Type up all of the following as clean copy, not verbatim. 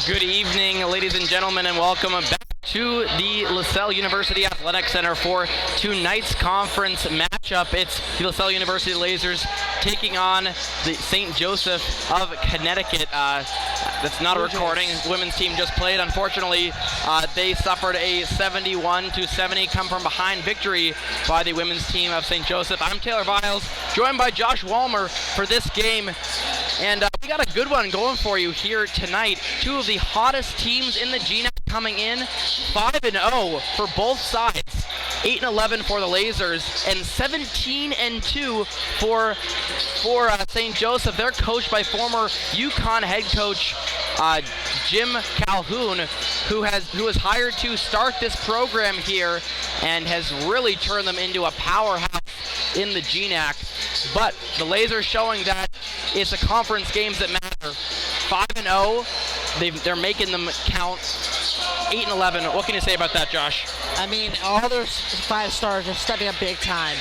Good evening, ladies and gentlemen, and welcome back to the Lasell University Athletic Center for tonight's conference matchup. It's the Lasell University Lasers taking on the St. Joseph of Connecticut. That's not a recording. The women's team just played. Unfortunately, they suffered a 71-70 come from behind victory by the women's team of St. Joseph. I'm Taylor Viles, joined by Josh Walmer for this game. And we got a good one going for you here tonight. Two of the hottest teams in the GNAC coming in, 5-0 for both sides. 8-11 for the Lasers and 17-2 for St. Joseph. They're coached by former UConn head coach Jim Calhoun, who was hired to start this program here and has really turned them into a powerhouse in the GNAC. But the Lasers showing that it's the conference games that matter. 5-0, they're making them count. 8-11. What can you say about that, Josh? I mean, all their 5 stars are stepping up big time.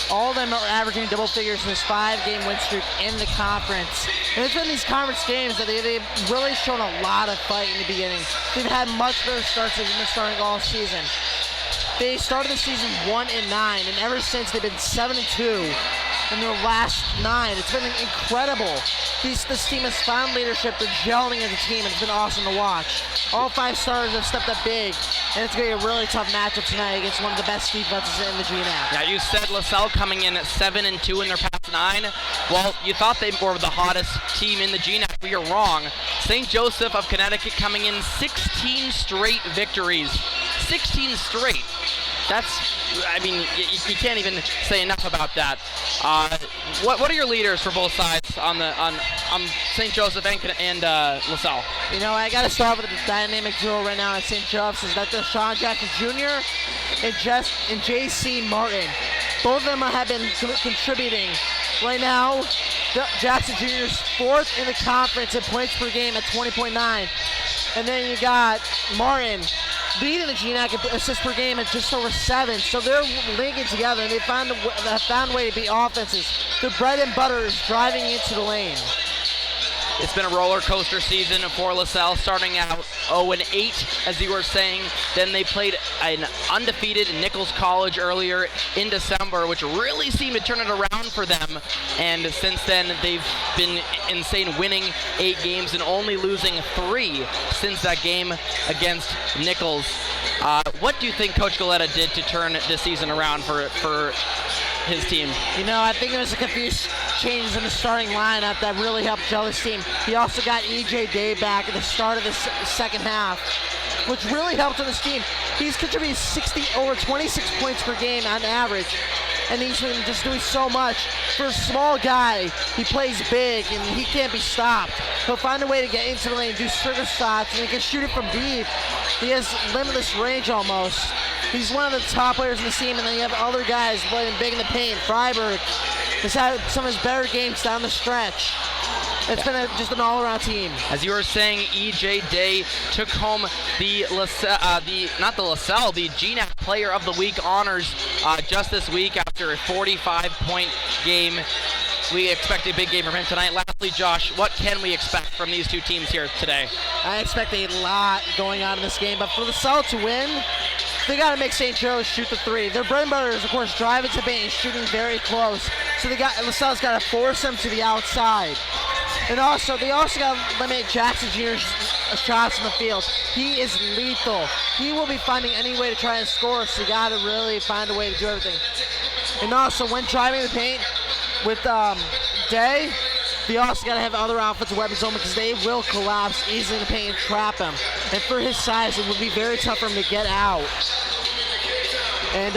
All of them are averaging double figures in this 5-game win streak in the conference. And it's been these conference games that they've really shown a lot of fight in the beginning. They've had much better starts than they've been starting all season. They started the season 1-9, and ever since they've been 7-2 in their last 9. It's been incredible. This team has found leadership. They're gelling as a team, and it's been awesome to watch. All 5 stars have stepped up big, and it's going to be a really tough matchup tonight against one of the best defenses in the GNAC. Yeah, you said Lasell coming in at 7-2 in their past 9. Well, you thought they were the hottest team in the GNAC, but you're wrong. St. Joseph of Connecticut coming in 16 straight victories. 16 straight. That's, I mean, you can't even say enough about that. What are your leaders for both sides on St. Joseph and Lasell? You know, I got to start with the dynamic duo right now at St. Joseph's. Is that Deshaun Jackson Jr. and J.C. Martin. Both of them have been contributing. Right now, Jackson Jr. is 4th in the conference in points per game at 20.9. And then you got Martin leading the GNAC assists per game at just over 7. So they're linking together, and they found a way to beat offenses. Their bread and butter is driving into the lane. It's been a roller coaster season for Lasell, starting out 0-8, as you were saying. Then they played an undefeated Nichols College earlier in December, which really seemed to turn it around for them. And since then, they've been insane, winning 8 games and only losing 3 since that game against Nichols. What do you think Coach Galetta did to turn this season around for his team? You know, I think there was a few changes in the starting lineup that really helped gel his team. He also got E.J. Day back at the start of the second half, which really helped on his team. He's contributed over 26 points per game on average, and he's been just doing so much. For a small guy, he plays big, and he can't be stopped. He'll find a way to get into the lane, do sugar shots, and he can shoot it from deep. He has limitless range almost. He's one of the top players in the team, and then you have other guys playing big in the paint. Freiberg has had some of his better games down the stretch. It's been just an all-around team. As you were saying, E.J. Day took home the GNAC Player of the Week honors just this week after a 45-point game. We expect a big game from him tonight. Lastly, Josh, what can we expect from these two teams here today? I expect a lot going on in this game, but for Lasell to win, they got to make St. Joe's shoot the 3. Their bread and butter is, of course, driving to paint and shooting very close. So Lasell's got to force them to the outside. And they also got to limit Jackson Jr.'s shots in the field. He is lethal. He will be finding any way to try and score, so you got to really find a way to do everything. And also, when driving the paint with Day, they also got to have other offensive weapons on because they will collapse easily in the paint and trap him. And for his size, it would be very tough for him to get out. And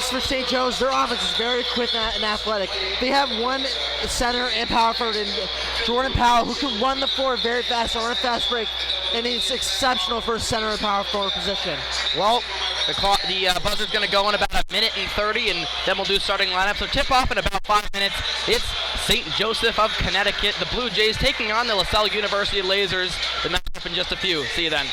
for St. Joe's, their offense is very quick and athletic. They have one center and power forward in Jordan Powell, who can run the floor very fast or run a fast break, and he's exceptional for a center and power forward position. Well, the buzzer's going to go in about 1:30, and then we'll do starting lineup. So tip off in about 5 minutes. It's St. Joseph of Connecticut, the Blue Jays taking on the Lasell University Lasers. The matchup in just a few. See you then.